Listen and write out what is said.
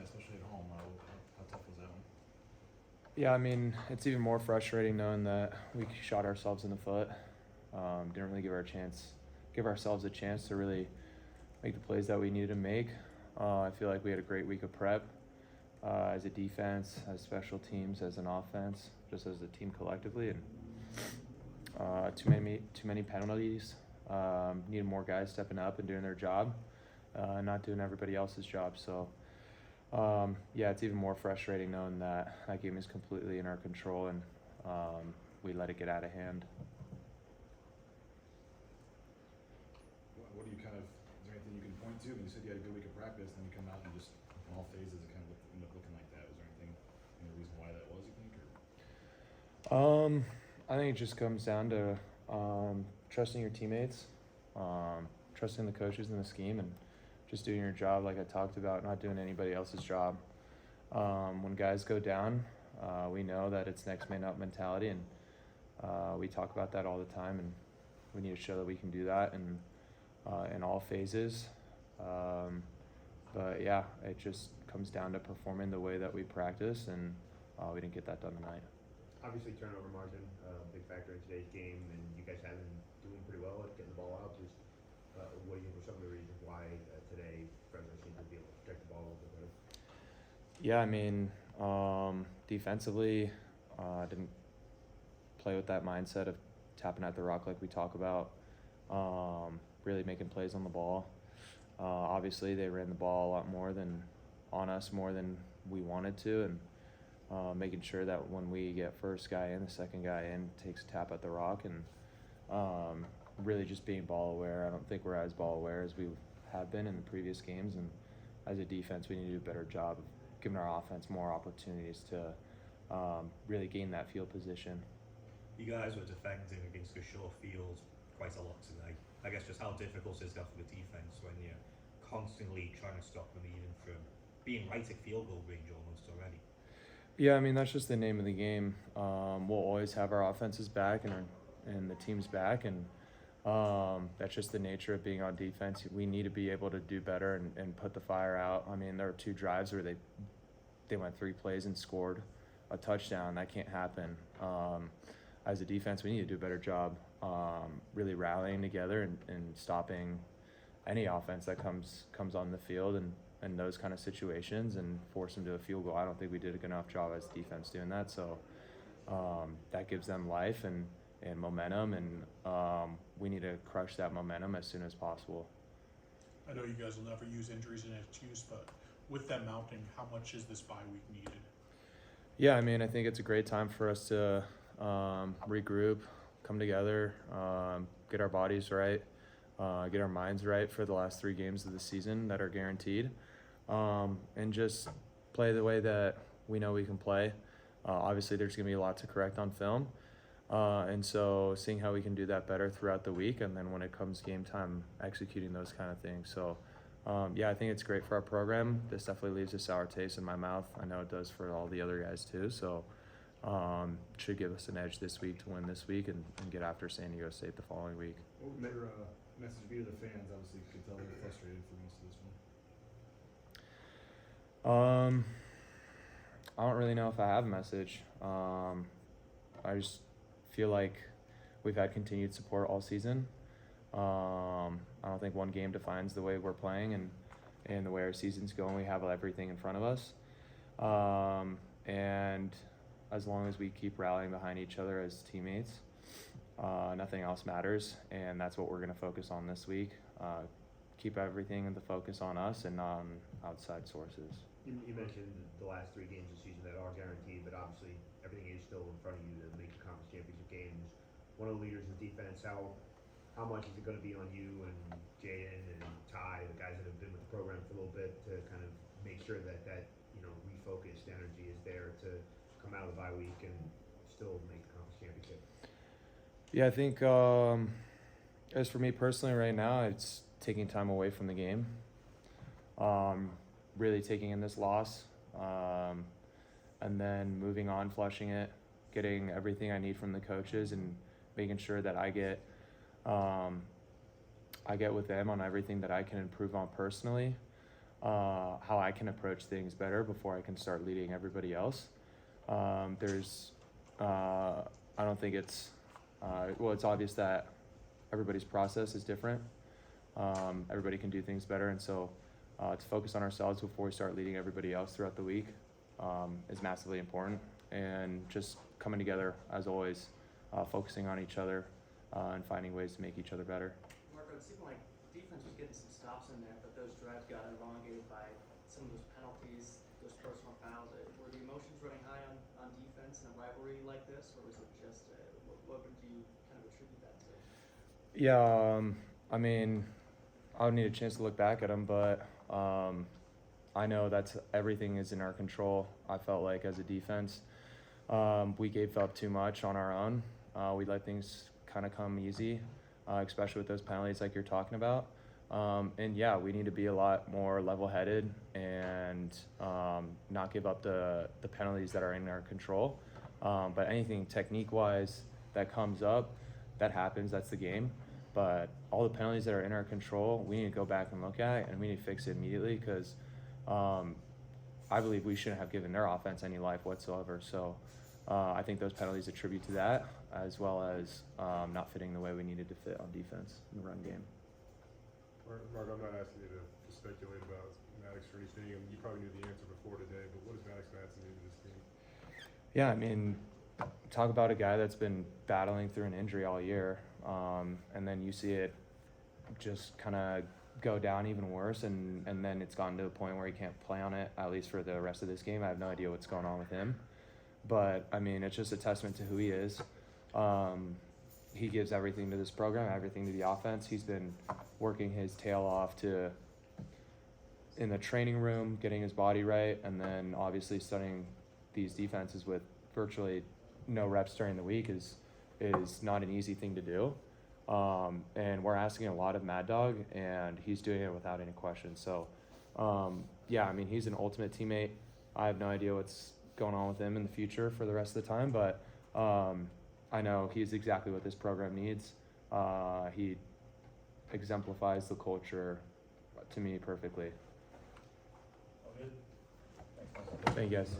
that, especially at home. How tough was that one? Yeah, I mean, it's even more frustrating knowing that we shot ourselves in the foot. Didn't really give ourselves a chance to really make the plays that we needed to make. I feel like we had a great week of prep as a defense, as special teams, as an offense, just as a team collectively, and too many penalties. Needed more guys stepping up and doing their job, not doing everybody else's job. So. Yeah, it's even more frustrating knowing that game is completely in our control and we let it get out of hand. What do you kind of, is there anything you can point to? I mean, you said you had a good week of practice, and then you come out and just in all phases it kind of ended up looking like that. Was there any reason why that was, you think? I think it just comes down to trusting your teammates, trusting the coaches and the scheme, and just doing your job like I talked about, not doing anybody else's job. When guys go down, we know that it's next man up mentality, and we talk about that all the time, and we need to show that we can do that in all phases. But yeah, it just comes down to performing the way that we practice, and we didn't get that done tonight. Obviously, turnover margin, big factor in today's game, and you guys have been doing pretty well at getting the ball out. Just what do you think were some of the reasons why today Fresno seemed to be able to protect the ball a little bit better? Yeah, I mean, defensively, didn't play with that mindset of tapping at the rock like we talk about, really making plays on the ball. Obviously, they ran the ball a lot more than on us, more than we wanted to, and making sure that when we get first guy in, the second guy in takes a tap at the rock, and really just being ball aware. I don't think we're as ball aware as we have been in the previous games, and as a defense, we need to do a better job of giving our offense more opportunities to really gain that field position. You guys were defending against a short field quite a lot tonight. I guess just how difficult is that for the defense when you're constantly trying to stop them even from being right at field goal range almost already? Yeah, I mean, that's just the name of the game. We'll always have our offenses back and the team's back, and that's just the nature of being on defense. We need to be able to do better and put the fire out. I mean, there were 2 drives where they went 3 plays and scored a touchdown. That can't happen. As a defense, we need to do a better job really rallying together and stopping any offense that comes on the field and those kind of situations and force them to a field goal. I don't think we did a good enough job as defense doing that. So that gives them life and momentum, and we need to crush that momentum as soon as possible. I know you guys will never use injuries as an excuse, but with them mounting, how much is this bye week needed? Yeah, I mean, I think it's a great time for us to regroup, come together, get our bodies right, get our minds right for the last 3 games of the season that are guaranteed, and just play the way that we know we can play. Obviously, there's going to be a lot to correct on film, and so seeing how we can do that better throughout the week, and then when it comes game time, executing those kind of things. So yeah, I think it's great for our program. This definitely leaves a sour taste in my mouth. I know it does for all the other guys too. So should give us an edge this week to win this week and get after San Diego State the following week. What would your message be to the fans? Obviously, you could tell they're frustrated for most of this one. I don't really know if I have a message. I just feel like we've had continued support all season. I don't think one game defines the way we're playing and the way our season's going. We have everything in front of us. And as long as we keep rallying behind each other as teammates, nothing else matters. And that's what we're going to focus on this week. Keep everything in the focus on us and not on outside sources. You mentioned the last 3 games of the season that are guaranteed, but obviously everything is still in front of you to make the conference championship games. One of the leaders in defense, how much is it going to be on you and Jaden and Ty, the guys that have been with the program for a little bit, to kind of make sure that refocused energy is there to come out of the bye week and still make the conference championship? Yeah, I think as for me personally right now, it's taking time away from the game. Really taking in this loss, and then moving on, flushing it, getting everything I need from the coaches, and making sure that I get with them on everything that I can improve on personally, how I can approach things better before I can start leading everybody else. I don't think it's obvious that everybody's process is different. Everybody can do things better, and so to focus on ourselves before we start leading everybody else throughout the week is massively important. And just coming together as always, focusing on each other and finding ways to make each other better. Marco, it seemed like defense was getting some stops in there, but those drives got elongated by some of those penalties, those personal fouls. Were the emotions running high on defense in a rivalry like this, or was it just what would you kind of attribute that to? Yeah, I mean, I would need a chance to look back at them, but I know that's everything is in our control. I felt like as a defense, we gave up too much on our own. We let things kind of come easy, especially with those penalties like you're talking about. And yeah, we need to be a lot more level-headed and not give up the penalties that are in our control. But anything technique-wise that comes up, that happens, that's the game. But all the penalties that are in our control, we need to go back and look at, and we need to fix it immediately because I believe we shouldn't have given their offense any life whatsoever. So I think those penalties attribute to that, as well as not fitting the way we needed to fit on defense in the run game. Mark, I'm not asking you to speculate about Maddox or anything, and you probably knew the answer before today, but what does Maddox Madsen mean to this team? Yeah, I mean, talk about a guy that's been battling through an injury all year, and then you see it just kind of go down even worse, and then it's gotten to a point where he can't play on it, at least for the rest of this game. I have no idea what's going on with him. But, I mean, it's just a testament to who he is. He gives everything to this program, everything to the offense. He's been working his tail off in the training room, getting his body right, and then obviously studying these defenses with virtually no reps during the week is not an easy thing to do. And we're asking a lot of Mad Dog, and he's doing it without any question. So, yeah, I mean, he's an ultimate teammate. I have no idea what's going on with him in the future for the rest of the time, but I know he's exactly what this program needs. He exemplifies the culture to me perfectly. Thank you, guys.